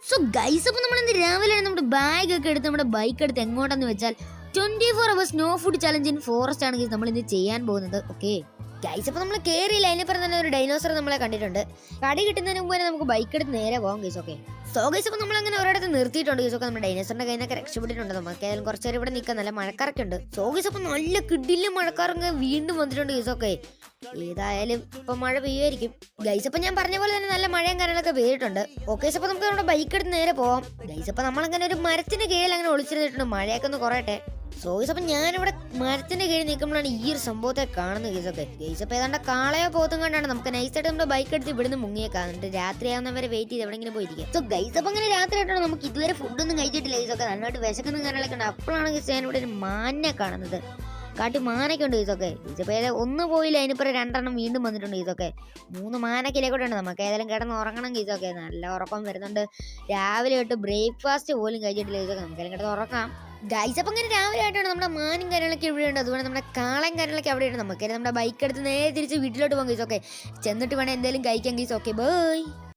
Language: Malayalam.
സോ ഗൈസ്, അപ്പോൾ നമ്മൾ ഇന്ന് രാവിലെ നമ്മുടെ ബാഗ് ഒക്കെ എടുത്ത് നമ്മുടെ ബൈക്ക് എടുത്ത് എങ്ങോട്ടെന്ന് വെച്ചാൽ 24 hours no food challenge in forest ആണ് നമ്മൾ ഇന്ന് ചെയ്യാൻ പോകുന്നത്. ഓക്കെ ഗൈസ്, അപ്പോൾ നമ്മൾ കയറിയില്ല, അതിനപ്പുറം തന്നെ ഒരു ഡൈനോസർ നമ്മളെ കണ്ടിട്ടുണ്ട്. കടി കിട്ടുന്നതിന് മുമ്പ് തന്നെ നമുക്ക് ബൈക്ക് എടുത്ത് നേരെ പോകാം ഗൈസ്. ഓക്കെ സോ ഗൈസ്, അപ്പോൾ നമ്മൾ അങ്ങനെ ഒരിടത്ത് നിർത്തിയിട്ടുണ്ട് ഗൈസ്. ഒക്കെ നമ്മുടെ ഡൈനോസറിന്റെ കയ്യിൽ നിന്നൊക്കെ രക്ഷപ്പെട്ടിട്ടുണ്ട്. നമുക്ക് ഏതായാലും കുറച്ച് നേരം ഇവിടെ നിൽക്കാൻ, നല്ല മഴക്കാരൊക്കെ ഉണ്ട്. സോ ഗൈസ്, അപ്പോൾ നല്ല കിഡിലും മഴക്കാരൊക്കെ വീണ്ടും വന്നിട്ടുണ്ട് ഗൈസ്. ഓക്കെ ഏതായാലും ഇപ്പൊ മഴ പെയ്യുമായിരിക്കും ഗൈസ്. അപ്പൊ ഞാൻ പറഞ്ഞ പോലെ തന്നെ നല്ല മഴയും കാര്യങ്ങളൊക്കെ പെയ്തിട്ടുണ്ട്. ഓക്കെ അപ്പൊ നമുക്ക് നമ്മുടെ ബൈക്ക് എടുത്ത് നേരെ പോവാം ഗൈസ്. അപ്പൊ നമ്മളങ്ങനെ ഒരു മരത്തിന്റെ കീഴിൽ അങ്ങനെ ഒളിച്ചിരുന്നിട്ടുണ്ട്, മഴയൊക്കെ ഒന്ന് കുറയട്ടെ. സോ ഗൈസ്, അപ്പൊ ഞാനിവിടെ മരത്തിന്റെ കീഴിൽ നിൽക്കുമ്പോഴാണ് ഈ ഒരു സംഭവത്തെ കാണുന്നത് ഗൈസ്. ഒക്കെ ഗൈസ്, അപ്പൊ ഏതാണ്ട് കാളയോ പോത്തും കണ്ടാണ് നമുക്ക് നൈസായിട്ട് നമ്മുടെ ബൈക്ക് എടുത്ത് ഇവിടുന്ന് മുങ്ങിയേക്കാം. എന്നിട്ട് രാത്രി ആവുന്നവരെ വെയിറ്റ് ചെയ്ത് എവിടെയെങ്കിലും പോയിരിക്കും. സോ ഗൈസ്, അപ്പൊ അങ്ങനെ രാത്രി ആയിട്ടാണ് നമുക്ക് ഇതുവരെ ഫുഡൊന്നും കഴിച്ചിട്ടില്ല ഗൈസ്. ഒക്കെ നന്നായിട്ട് വിശക്കുന്ന കാര്യങ്ങളൊക്കെ ഉണ്ട്. അപ്പോഴാണ് ഗൈസ് ഞാൻ ഇവിടെ ഒരു മാനിനെ കാണുന്നത്. കാട്ടി മാനൊക്കെ ഉണ്ട് ഇതൊക്കെ. ഇതിപ്പോൾ ഏതായാലും ഒന്ന് പോയില്ല, അതിനിപ്പോൾ രണ്ടെണ്ണം വീണ്ടും വന്നിട്ടുണ്ട്. ഇതൊക്കെ 3 മാനക്കിലേക്കൂടെ ഉണ്ട്. നമുക്ക് ഏതായാലും കിടന്ന് ഉറങ്ങണം ഇതൊക്കെ. നല്ല ഉറക്കം വരുന്നുണ്ട്. രാവിലെ തൊട്ട് ബ്രേക്ക്ഫാസ്റ്റ് പോലും കഴിച്ചിട്ടില്ല ഇതൊക്കെ. നമുക്കെല്ലാം കിടന്ന് ഉറക്കാം ഗൈസ്. അപ്പം ഇങ്ങനെ രാവിലെ ആയിട്ടാണ് നമ്മുടെ മാനും കാര്യങ്ങളൊക്കെ ഇവിടെയുണ്ട്. അതുപോലെ നമ്മുടെ കാളയും കാര്യങ്ങളൊക്കെ അവിടെയുണ്ട്. നമുക്ക് നമ്മുടെ ബൈക്ക് എടുത്ത് നേരെ തിരിച്ച് വീട്ടിലോട്ട് പോകാം ഗൈസ്. ഓക്കെ ചെന്നിട്ട് വേണം എന്തെങ്കിലും കഴിക്കാൻ ഗൈസ്. Okay bye.